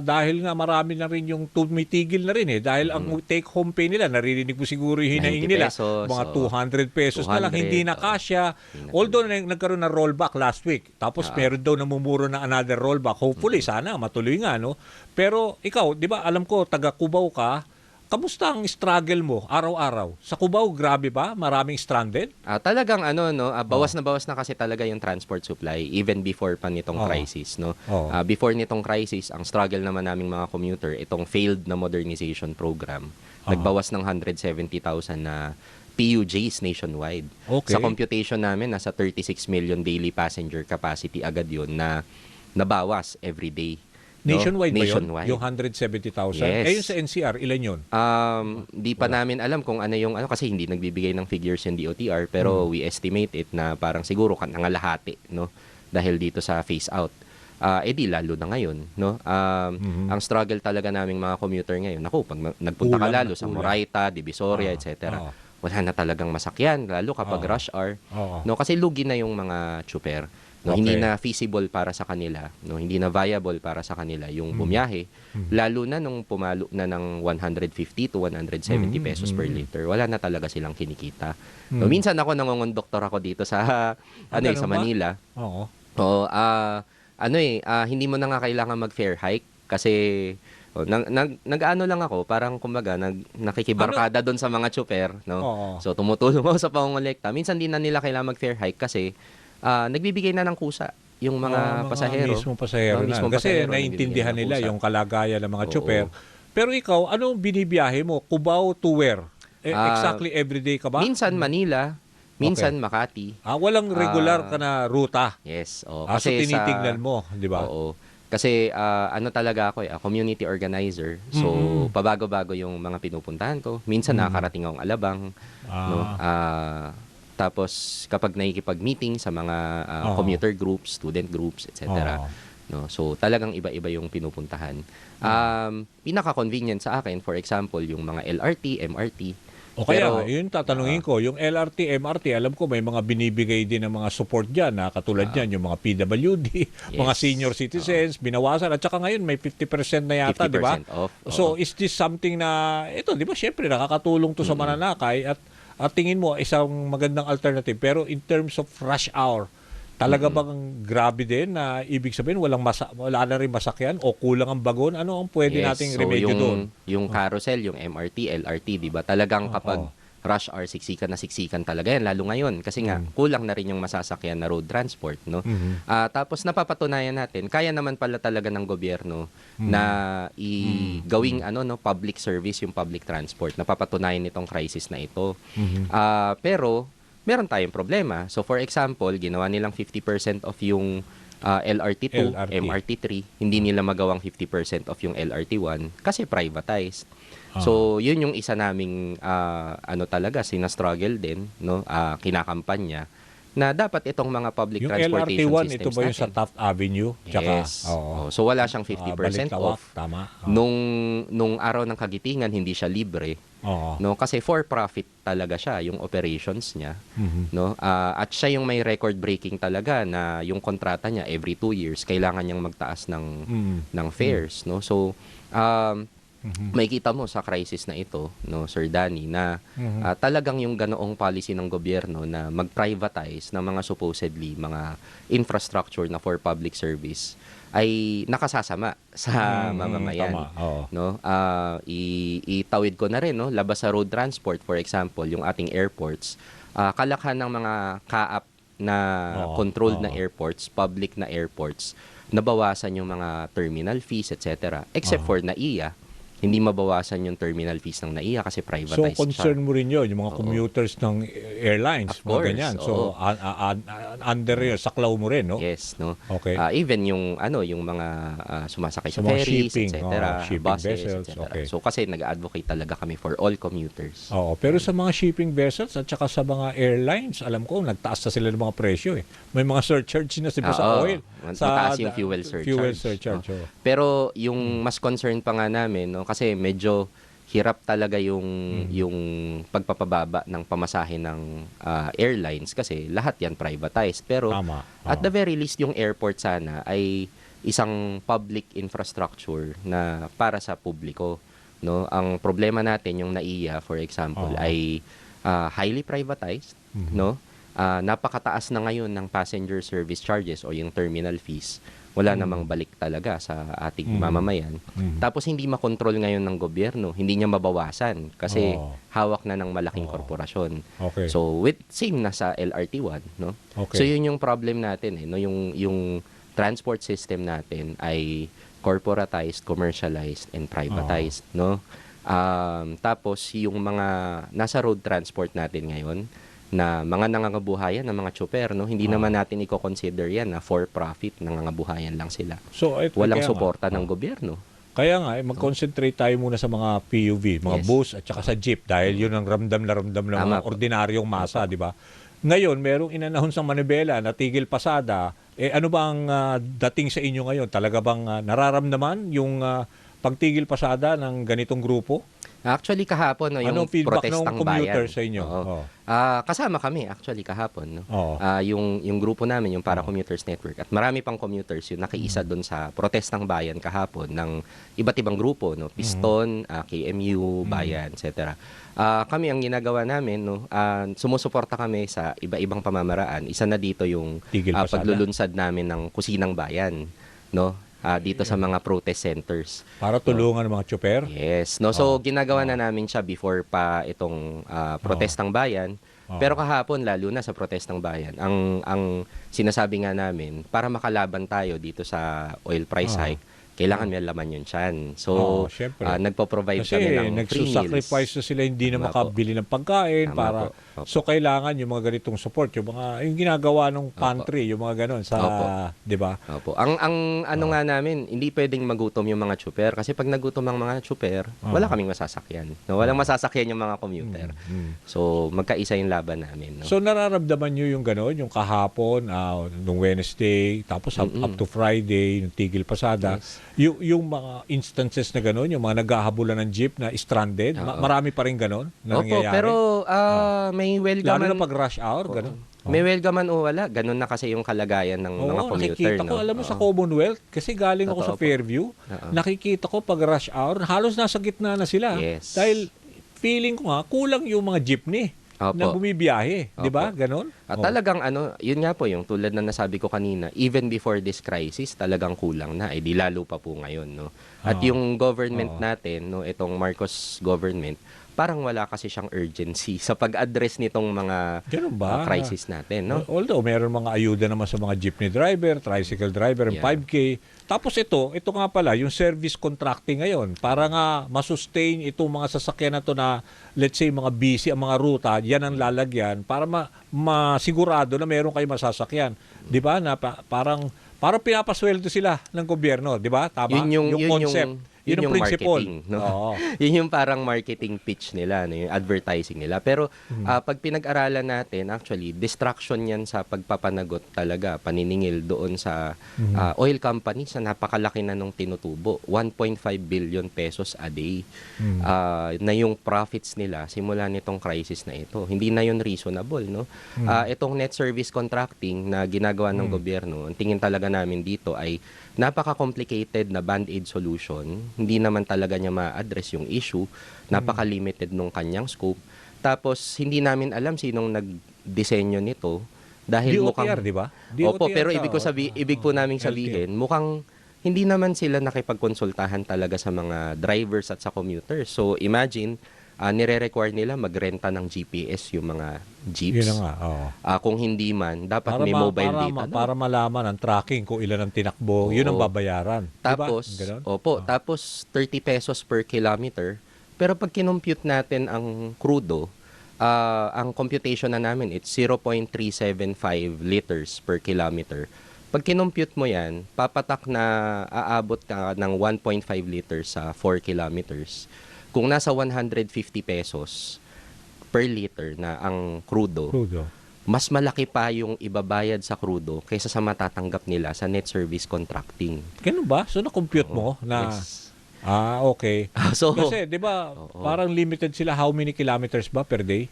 Dahil nga marami na rin yung tumitigil na rin dahil ang take-home pay nila, naririnig mo siguro yung hinaing 90 nila, pesos, mga 200 pesos na lang, 200, hindi na kasya. Although nagkaroon ng rollback last week, tapos meron daw namumuro na another rollback. Hopefully, sana matuloy nga, no? Pero ikaw, di ba, alam ko, taga Cubao ka, kamusta ang struggle mo araw-araw? Sa Cubao, grabe ba? Maraming stranded? Talagang bawas na kasi talaga yung transport supply even before pa nitong crisis, no. Before nitong crisis, ang struggle naman naming mga commuter, itong failed na modernization program, nagbawas ng 170,000 na PUJs nationwide. Okay. Sa computation namin, nasa 36 million daily passenger capacity agad yun na nabawas every day. No? Nationwide ba yun? Nationwide. Yung 170,000? Yes. Yung sa NCR, ilan yun? Di pa namin alam kung ano yung kasi hindi nagbibigay ng figures yung DOTR, pero we estimate it na parang siguro nangalahati, no, dahil dito sa phase out. Di lalo na ngayon, no. Ang struggle talaga naming mga commuter ngayon, pag nagpunta ka lalo sa Moraita, Divisoria, etc. Wala na talagang masakyan lalo kapag rush hour, no, kasi lugi na yung mga tsuper. No, hindi na feasible para sa kanila, no, hindi na viable para sa kanila yung bumiyahe, lalo na nung pumalo na ng 150 to 170 pesos per liter. Wala na talaga silang kinikita. No, minsan ako nangongonduktor ako dito sa sa Manila. Oo. Hindi mo na nga kailangan mag-fare hike kasi nag-ano lang ako, parang kumbaga nakikibarkada doon sa mga tsuper, no. So tumutulong ako sa pangongolekta. Minsan din na nila kailangan mag-fare hike kasi nagbibigay na ng kusa yung mga pasahero. Mismong pasahero na. Kasi naiintindihan nila yung kalagayan ng mga tsuper. Pero ikaw, anong binibiyahe mo? Cubao to where? Exactly everyday ka ba? Minsan Manila, minsan Makati. Walang regular ka na ruta. Yes. Kasi tinitignan mo, di ba? Oo. Kasi talaga ako community organizer. So pabago-bago yung mga pinupuntahan ko. Minsan nakakarating akong Alabang, no. Tapos kapag nakikipag-meeting sa mga commuter groups, student groups, etc. No, so talagang iba-iba yung pinupuntahan. Pinaka-convenient sa akin, for example, yung mga LRT, MRT. O kaya, yun tatanungin ko, yung LRT, MRT, alam ko may mga binibigay din ng mga support dyan, katulad dyan, yung mga PWD, mga senior citizens, binawasan, at saka ngayon may 50% na yata, di ba? Off. So, is this something na, ito, di ba, syempre, nakakatulong to sa mananakay, at tingin mo, isang magandang alternative. Pero in terms of rush hour, talaga bang grabe din na ibig sabihin wala na rin masakyan o kulang ang bagon? Ano ang pwede nating remedyo doon? Yung carousel, yung MRT, LRT, di ba? Talagang kapag rush hour, siksikan talaga yan, lalo ngayon. Kasi nga, kulang na rin yung masasakyan na road transport, no? Tapos napapatunayan natin, kaya naman pala talaga ng gobyerno na gawing public service yung public transport. Napapatunayan itong crisis na ito. Pero meron tayong problema. So for example, ginawa nilang 50% of yung LRT2, MRT3, hindi nila magawang 50% of yung LRT1 kasi privatized. So, yun yung isa naming talaga sinastruggle din, no, kinakampanya na dapat itong mga public transportation LRT1, systems ito ba yung natin. sa Taft Avenue? Tsaka, Yes. So wala siyang 50% off. Tama. Nung araw ng kagitingan, hindi siya libre. No, kasi for profit talaga siya yung operations niya, no. At siya yung may record breaking talaga na yung kontrata niya every 2 years kailangan niyang magtaas ng fares, no. So makikita mo sa crisis na ito, no, Sir Danny, na talagang yung ganoong policy ng gobyerno na mag-privatize ng mga supposedly mga infrastructure na for public service ay nakasasama sa mamamayan. No, itawid ko na rin, no, labas sa road transport, for example, yung ating airports, kalakhan ng mga kaap na controlled na airports, public na airports, nabawasan yung mga terminal fees, etc. Except for NAIA, hindi mabawasan yung terminal fees ng NAIA kasi privatized So, concern mo rin yun, yung mga commuters ng airlines, Of course, ganyan. So, under yun, saklaw mo rin, no? Yes, no. Okay. Even yung mga sumasakay sa mga ferries, shipping, etc., shipping buses, vessels, etc. okay. So kasi nag-advocate talaga kami for all commuters. Pero sa mga shipping vessels at saka sa mga airlines, alam ko, nagtaas na sila ng mga presyo. May mga surcharge na sila sa oil. Mataas yung fuel surcharge. Pero yung mas concern pa nga namin, no, kasi medyo hirap talaga yung pagpapababa ng pamasahe ng airlines kasi lahat yan privatized. Pero at the very least yung airport sana ay isang public infrastructure na para sa publiko, no? Ang problema natin yung NAIA, for example, ay highly privatized, no? Napakataas na ngayon ng passenger service charges o yung terminal fees. Wala namang balik talaga sa ating mamamayan. Tapos hindi makontrol ngayon ng gobyerno, hindi niya mabawasan kasi hawak na ng malaking korporasyon. Okay. So same na sa LRT1, no? Okay. So yun yung problem natin, no? Yung transport system natin ay corporatized, commercialized and privatized, no? Tapos yung mga nasa road transport natin ngayon na mga nangangabuhayan ng mga tsuper, no? Hindi naman natin i-consider yan na for profit, nangangabuhayan lang sila. So, Walang kaya suporta nga, ng gobyerno. Kaya nga, mag-concentrate tayo muna sa mga PUV, mga Yes. bus at saka sa jeep dahil yun ang ramdam na ramdam ng Tama mga po. ordinaryong masa, di ba? Ngayon, merong inanahon sa Manibela na tigil pasada. Ano ba ang dating sa inyo ngayon? Talaga bang nararamdaman yung pagtigil pasada ng ganitong grupo? Actually, kahapon, no, yung Anong feedback ng protestang commuter bayan. sa inyo? Oo. Oo. Kasama kami, actually, kahapon. No? Oo. Yung grupo namin, yung Para Commuters Network, at marami pang commuters yung nakiisa doon sa protestang bayan kahapon ng iba't ibang grupo, no? Piston, KMU, Bayan, etc. Kami, ang ginagawa namin, no, sumusuporta kami sa iba-ibang pamamaraan. Isa na dito yung Tigil pasada. paglulunsad namin ng Kusinang Bayan, no? Dito sa mga protest centers. Para tulungan ng mga tsuper? Yes. No, so ginagawa na namin siya before pa itong protestang bayan. Pero kahapon lalo na sa protestang bayan, ang sinasabi nga namin para makalaban tayo dito sa oil price hike, kailangan may laman yung tiyan. So, syempre. nagpo-provide Kasi kami ng free meals. nagsusacrifice na sila hindi na Tama makabili ng pagkain Tama para po. Opo. so kailangan yung mga ganitong support, yung ginagawa ng pantry, yung mga ganon sa, Opo. 'di ba? Opo. Ang ano nga namin, hindi pwedeng magutom yung mga tsuper kasi pag nagutom ang mga tsuper, wala kaming masasakyan. No, walang masasakyan yung mga commuter. So, magkaisa yung laban namin, no. So nararamdaman niyo yung ganon, yung kahapon, nung Wednesday, tapos up to Friday, yung tigil pasada, yung mga instances na ganon, yung mga naghahabulan ng jeep na stranded, marami pa rin ganon na Opo, nangyayari. pero may Lalo welgaman. na pag rush hour, ganon. May welgaman o wala, ganun na kasi yung kalagayan ng mga Oo, commuter, nakikita ko, no. alam mo, sa Commonwealth, kasi galing ako Totoo sa po. Fairview, nakikita ko pag rush hour, halos nasa gitna na sila. Yes. Dahil feeling ko nga, kulang yung mga jeepney Opo. na bumibiyahe. Di ba? Ganon? Talagang yun nga po, yung tulad na nasabi ko kanina, even before this crisis, talagang kulang na. Di lalo pa po ngayon, no. At yung government natin, no, itong Marcos government, parang wala kasi siyang urgency sa pag-address nitong mga Ganun ba? crisis natin, no. Although, meron mga ayuda naman sa mga jeepney driver, tricycle driver, yung Yeah. 5K. Tapos ito nga pala, yung service contracting ngayon, para nga masustain itong mga sasakyan na to na, let's say, mga busy ang mga ruta, yan ang lalagyan para masigurado na meron kayo masasakyan. Di ba? Na parang pinapasweldo sila ng gobyerno, di ba? Tama? Yun yung concept. Yun yung principle. marketing, no? Oo. Yun yung parang marketing pitch nila, no? Yung advertising nila. Pero pag pinag-aralan natin, actually, distraction yan sa pagpapanagot talaga, paniningil doon sa oil companies na napakalaki na nung tinutubo. 1.5 billion pesos a day na yung profits nila simula nitong crisis na ito. Hindi na yun reasonable, no? Itong net service contracting na ginagawa ng gobyerno, ang tingin talaga namin dito ay napaka-complicated na band-aid solution. Hindi naman talaga niya ma-address yung issue. Napaka-limited nung kanyang scope. Tapos, hindi namin alam sinong nag-disenyo nito. Dahil DOTR, di ba? Opo, DOTR pero ka, ibig po naming sabihin, mukhang hindi naman sila nakipagkonsultahan talaga sa mga drivers at sa commuters. So, imagine, nire-require nila magrenta ng GPS yung mga jeeps. Yun na nga. Oo. Kung hindi man, dapat may mobile data. No? Para malaman ang tracking kung ilan ang tinakbo, yun ang babayaran. Tapos, diba? tapos 30 pesos per kilometer. Pero pag kinompute natin ang crudo, ang computation na namin, it's 0.375 liters per kilometer. Pag kinompute mo yan, papatak na aabot ka ng 1.5 liters sa 4 kilometers. Kung nasa 150 pesos per liter na ang crudo, mas malaki pa yung ibabayad sa crudo kaysa sa matatanggap nila sa net service contracting. Ganun ba? So, na-compute mo na... Yes. Okay. So, Kasi, di ba, parang limited sila how many kilometers ba per day?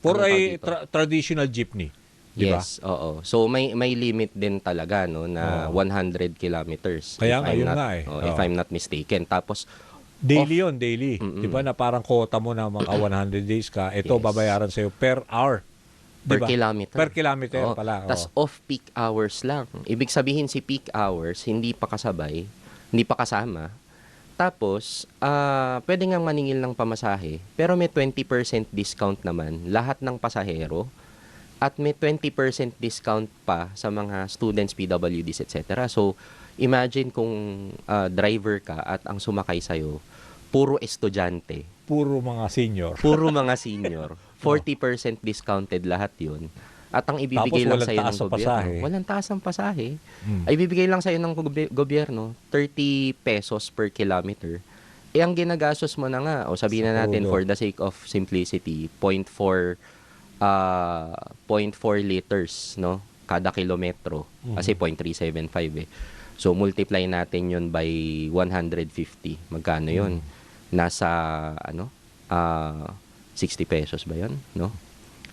For a traditional jeepney. di ba? Yes, oo. So may limit din talaga no na 100 kilometers. Kaya if nga, I'm yun not, nga eh. if I'm not mistaken. Tapos Daily yun, daily. Di ba na parang quota mo na mga 100 days ka, ito Yes. babayaran sa'yo per hour. Di per ba? kilometer. Per kilometer Oo. pala. Tas off-peak hours lang. Ibig sabihin si peak hours, hindi pa kasabay, hindi pa kasama. Tapos, pwede ngang maningil ng pamasahe, pero may 20% discount naman lahat ng pasahero at may 20% discount pa sa mga students, PWDs, etc. So, imagine kung driver ka at ang sumakay sa'yo, puro estudyante, Puro mga senior. puro mga senior, 40% discounted lahat yun. At ang ibibigay Tapos lang walang sa'yo taas ng sa gobyerno, pasahe. walang taas ang pasahe. Mm. Ay ibibigay lang sa'yo ng gobyerno, 30 pesos per kilometer. Eh ang ginagastos mo na nga, o sabihin Sa na natin crudo. for the sake of simplicity, 0.4 liters, no? Kada kilometro. Kasi 0.375 eh. So multiply natin yun by 150. Magkano yun? Nasa 60 pesos ba yun, no?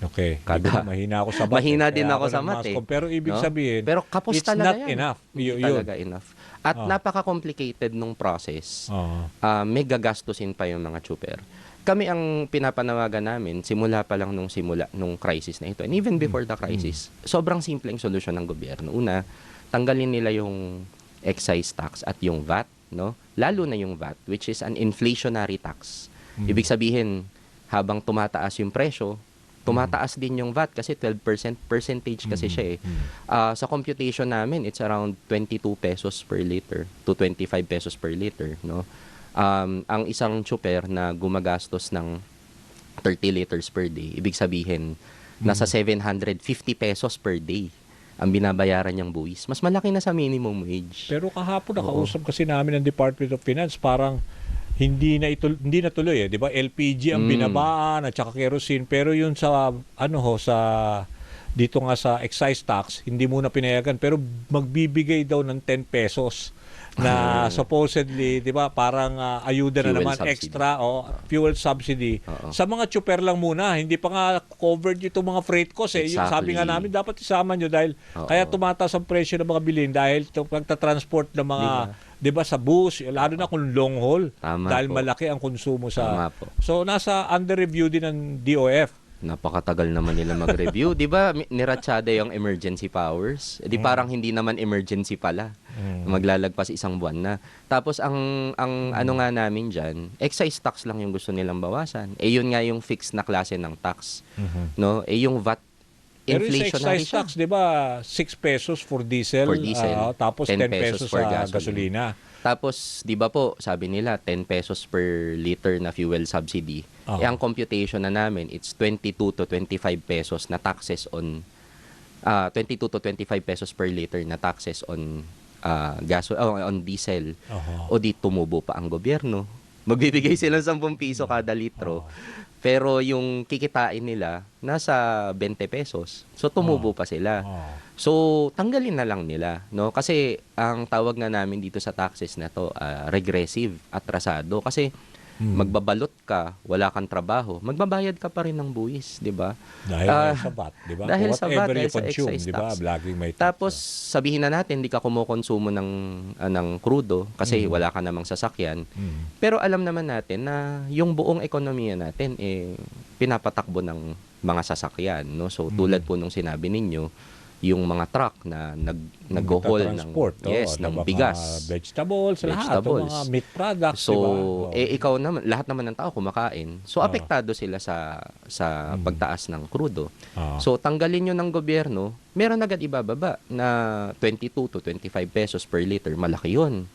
Okay. Kada- Mahina ako sa math. Mahina eh. din Kaya ako sa math nagmascom. eh. Pero ibig No? sabihin, Pero kapos it's talaga not yan. enough. Hindi Yun. talaga enough. At napaka-complicated nung process. Oo. May gagastusin pa yung mga chuper. Kami ang pinapanawagan namin simula pa lang nung crisis na ito. And even before the crisis, sobrang simpleng solusyon ng gobyerno. Una, tanggalin nila yung excise tax at yung VAT, no? Lalo na yung VAT, which is an inflationary tax. Ibig sabihin, habang tumataas yung presyo, tumataas din yung VAT kasi 12% percentage kasi siya eh. Sa computation namin, it's around 22 pesos per liter to 25 pesos per liter, no? Ang isang chuper na gumagastos ng 30 liters per day, ibig sabihin, nasa 750 pesos per day ang binabayaran niyang buwis. Mas malaki na sa minimum wage. Pero kahapon nakausap kasi namin ng Department of Finance, parang hindi na tuloy eh, 'di ba? LPG ang binabaan at saka kerosene, pero yun sa sa dito nga sa excise tax, hindi muna pinayagan, pero magbibigay daw ng 10 pesos na supposedly, 'di ba, parang ayuda na Fuel naman subsidy. extra fuel subsidy sa mga chuper lang muna, hindi pa nga covered itong mga freight cost eh. Yung sabi nga namin dapat isama nyo dahil kaya tumataas ang presyo ng mga bilhin dahil pagta-transport ng mga 'di ba sa bus, lalo na kung long haul Tama dahil po. malaki ang konsumo sa. Tama po. So nasa under review din ng DOF. Napakatagal naman nila mag-review. Di ba, niratsada yung emergency powers? Di parang hindi naman emergency pala. Maglalagpas isang buwan na. Tapos ang ano nga namin dyan, excise tax lang yung gusto nilang bawasan. Eh yun nga yung fixed na klase ng tax. No? Eh yung VAT, Pero yung sa inflationary excise siya. tax, 'di ba, 6 pesos for diesel, For diesel, tapos 10 pesos for sa gasoline. gasolina. Tapos, di ba po, sabi nila, 10 pesos per liter na fuel subsidy. Eh, ang computation na namin, it's 22 to 25 pesos na taxes on, 22 to 25 pesos per liter na taxes on on diesel. O di tumubo pa ang gobyerno. Magbibigay sila ng 10 piso kada litro. Pero yung kikitain nila, nasa 20 pesos. So, tumubo pa sila. So, tanggalin na lang nila, no? Kasi ang tawag nga namin dito sa taxes na to, regressive, atrasado. Kasi magbabalot ka, wala kang trabaho, magbabayad ka pa rin ng buwis, 'di ba? Dahil sa VAT, 'di ba? Dahil sa VAT, Whatever dahil you sa consume, excise 'di ba? tax. Laging may tax. Tapos sabihin na natin hindi ka kumukonsumo ng crudo kasi wala ka namang sasakyan. Pero alam naman natin na yung buong ekonomiya natin pinapatakbo ng mga sasakyan, no? So tulad po nung sinabi ninyo, yung mga truck na nag-haul ng ng bigas, vegetables, lahat, vegetables. mga meat products, so, di ba? ikaw naman, lahat naman ng tao kumakain. So, apektado sila sa pagtaas ng crudo. So, tanggalin nyo ng gobyerno, meron agad ibababa na 22 to 25 pesos per liter. Malaki yun.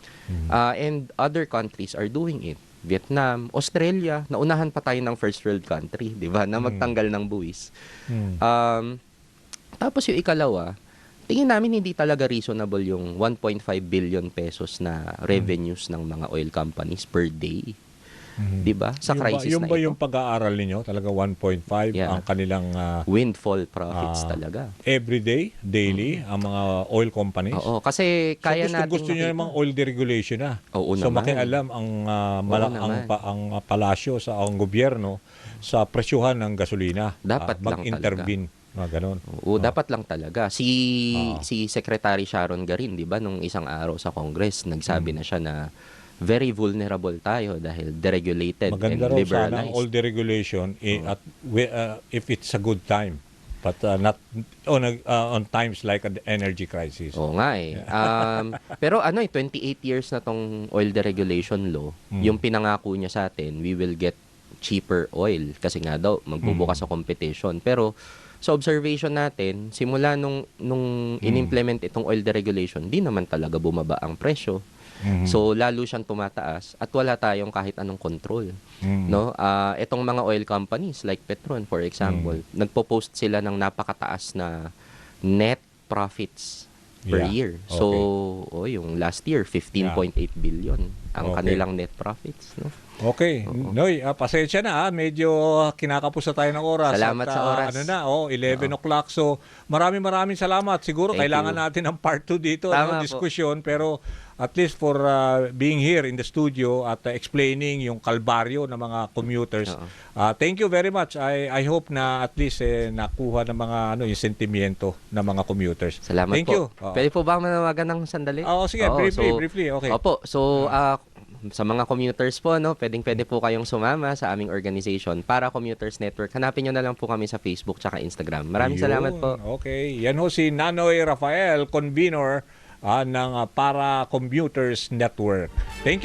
And other countries are doing it. Vietnam, Australia, naunahan pa tayo ng first world country, di ba, na magtanggal ng buwis. Tapos yung ikalawa, tingin namin hindi talaga reasonable yung 1.5 billion pesos na revenues ng mga oil companies per day. 'Di ba? Sa crisis yung na ba ito. yung pag-aaral ninyo? Talaga 1.5 ang kanilang windfall profits talaga. everyday, daily, ang mga oil companies? Oo, kasi kaya natin gusto niyo namang oil deregulation na. Oo so naman. makialam ang palasyo sa ang gobyerno sa presyuhan ng gasolina. Dapat lang mag-intervene. Ganun. Oo, dapat lang talaga. Si Secretary Sharon Garin, 'di ba, nung isang araw sa Congress, nagsabi na siya na very vulnerable tayo dahil deregulated Maganda and raw sana ang liberalized. all deregulation if it's a good time. But not on times like an energy crisis. Oo nga eh. Pero 28 years na tong oil deregulation law, yung pinangako niya sa atin, we will get cheaper oil kasi nga daw magbubukas sa competition. Pero sa observation natin, simula nung in-implement itong oil deregulation, di naman talaga bumaba ang presyo. So lalo siyang tumataas at wala tayong kahit anong control. No? Itong mga oil companies like Petron for example, nagpo-post sila ng napakataas na net profits per year. So yung last year 15.8 billion ang kanilang net profits, no? Okay. Noy, pasensya na medyo kinakapos na tayo ng oras. Salamat sa oras. 11 o'clock. So, maraming salamat. Siguro Thank kailangan you. natin ng part 2 dito, Tama po. diskusyon. Pero at least for being here in the studio at explaining yung kalbaryo ng mga commuters. Thank you very much. I hope na at least nakuha ng mga yung sentimiento ng mga commuters. Salamat Thank po. you. Pwede po ba manawagan ng sandali? Sige, briefly. Okay. Opo. So, sa mga commuters po, pwede po kayong sumama sa aming organization, Para Commuters Network. Hanapin nyo na lang po kami sa Facebook tsaka Instagram. Maraming salamat po. Okay. Yan ho si Nanoy Rafael, convener ng Para Commuters Network. Thank you.